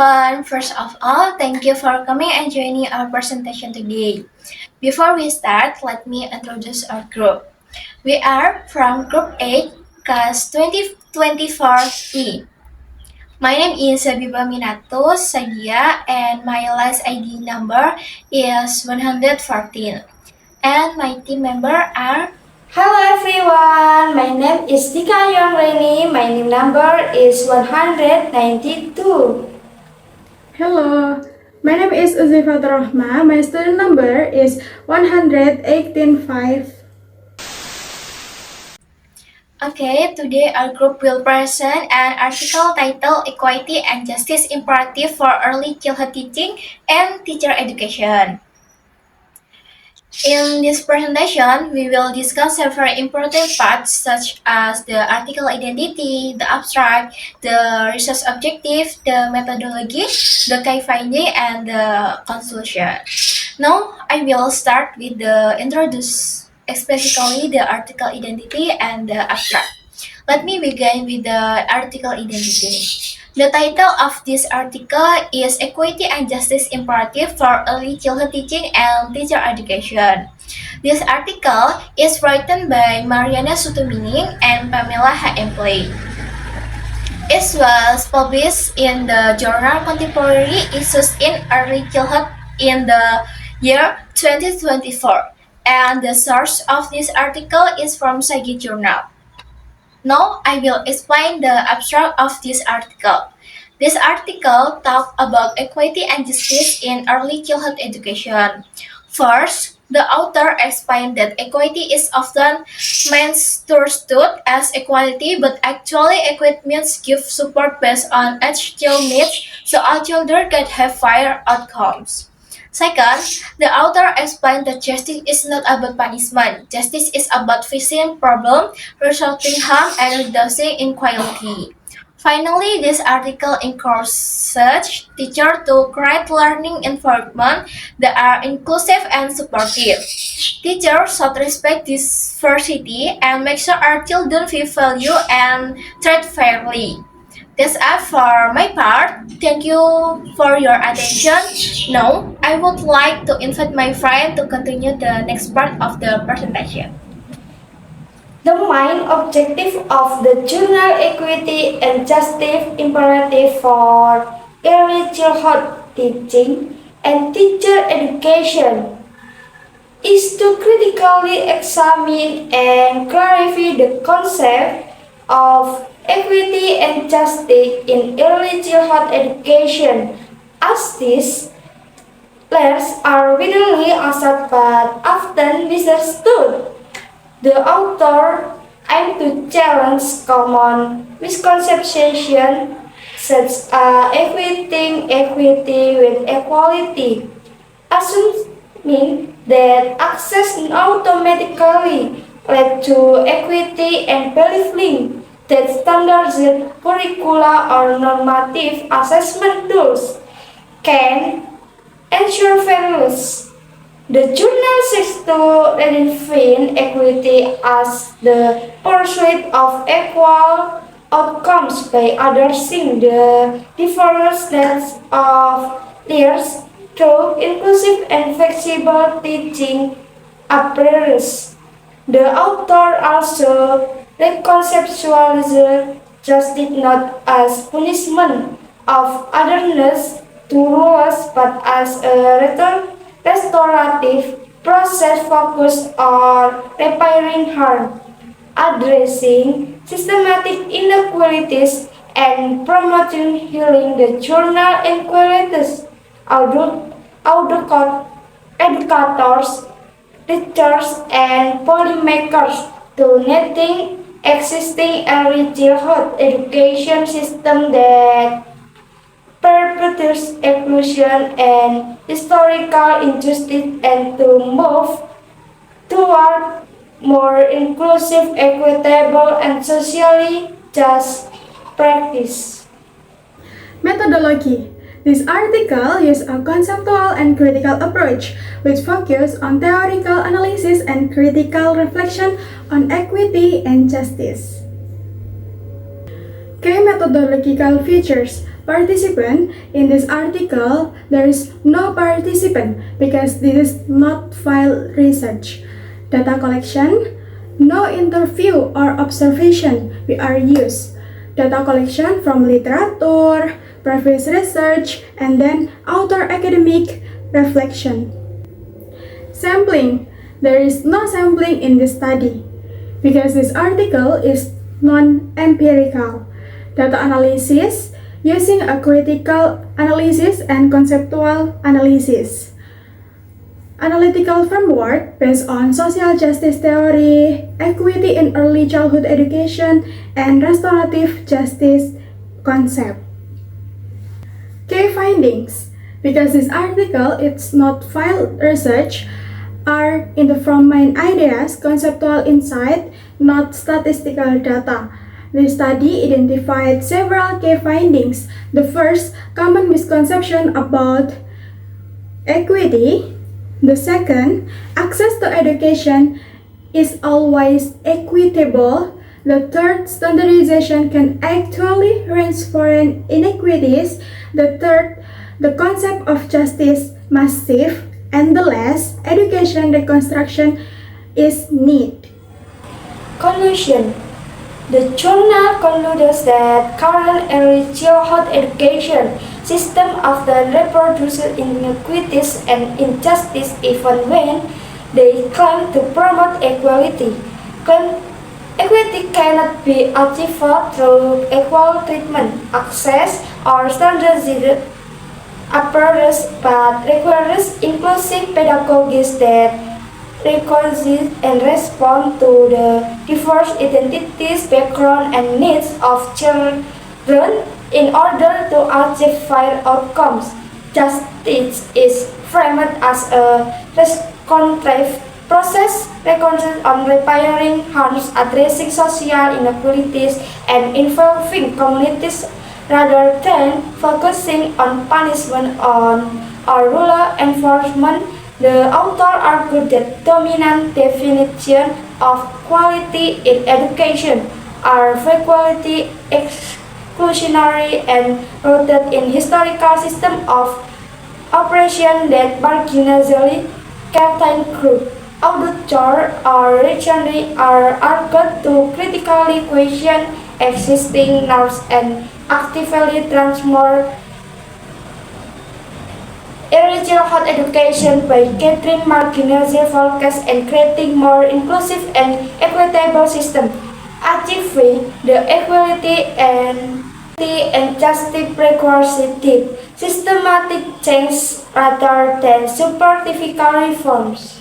everyone. First of all, thank you for coming and joining our presentation today. Before we start, let me introduce our group. We are from Group 8, Class 2024E. My name is Sabiba Minato Sagia and my last ID number is 114. And my team member are Hello everyone, my name is Tika Young Reni. My name number is 192. Hello, my name is Uzifat Rahma. My student number is 118.5. Okay, today our group will present an article titled Equality and Justice Imperative for Early Childhood Teaching and Teacher Education. In this presentation, we will discuss several important parts such as the article identity, the abstract, the research objective, the methodology, the key finding, and the conclusion. Now, I will start with the introduce, specifically the article identity and the abstract. Let me begin with the article identity. The title of this article is Equity and Justice Imperative for Early Childhood Teaching and Teacher Education. This article is written by Mariana Sutumining and Pamela H. Empley. It was published in the journal Contemporary Issues in Early Childhood in the year 2024, and the source of this article is from Sagi Journal. Now I will explain the abstract of this article. This article talks about equity and justice in early childhood education. First, the author explained that equity is often misunderstood as equality, but actually equity means give support based on each child's needs so all children can have fair outcomes. Second, the author explained that justice is not about punishment. Justice is about fixing problems, resolving harm, and reducing inequality. Finally, this article encourages teachers to create learning environment that are inclusive and supportive. Teachers should respect diversity and make sure our children feel valued and treated fairly. That's all for my part. Thank you for your attention. Now, I would like to invite my friend to continue the next part of the presentation. The main objective of the journal Equity and Justice Imperative for Early Childhood Teaching and Teacher Education is to critically examine and clarify the concept of equity and justice in early childhood education, as these layers are widely accepted but often misunderstood. The author aimed to challenge common misconceptions such as equating equity with equality, assuming that access automatically led to equity and believing that standardized curricula or normative assessment tools can ensure fairness. The journal seeks to redefine equity as the pursuit of equal outcomes by addressing the different needs of learners through inclusive and flexible teaching approaches. The author also reconceptualizes justice not as punishment of otherness to rulers but as a restorative process focused on repairing harm, addressing systematic inequalities, and promoting healing. The journal encourages educators, teachers, and policymakers to netting existing early childhood education system that perpetuates exclusion and historical injustice and to move toward more inclusive, equitable, and socially just practice. Methodology. This article uses a conceptual and critical approach, which focus on theoretical analysis and critical reflection on equity and justice. Key methodological features. participant, in this article there is no participant because this is not field research. Data collection, no interview or observation we are used. Data collection from literature, previous research, and then outer academic reflection. Sampling, there is no sampling in this study because this article is non-empirical. Data analysis using a critical analysis and conceptual analysis. Analytical framework based on social justice theory, equity in early childhood education, and restorative justice concept. Key findings, because this article it's not field research, are in the from main ideas, conceptual insight, not statistical data. The study identified several key findings. The first, common misconception about equity. The second, access to education is always equitable. The third, standardization can actually range foreign inequities. The third, the concept of justice massive. And the last, education reconstruction is need. Conclusion. The journal concludes that current early childhood education system often reproduces inequities and injustice even when they claim to promote equality. Equity cannot be achieved through equal treatment, access, or standardized approaches, but requires inclusive pedagogies that reconcile and respond to the diverse identities, background, and needs of children in order to achieve fair outcomes. Justice is framed as a reconstructive process, reconciled on repairing harms, addressing social inequalities, and involving communities rather than focusing on punishment or rule enforcement. The author argued that dominant definition of quality in education are equality, exclusionary, and rooted in historical system of oppression that marginally captain group. Auditor or recently are argued to critically question existing norms and actively transform early childhood education by catering marginalized focus and creating more inclusive and equitable system, achieving the equality and justice requires deep, systematic change rather than superficial reforms.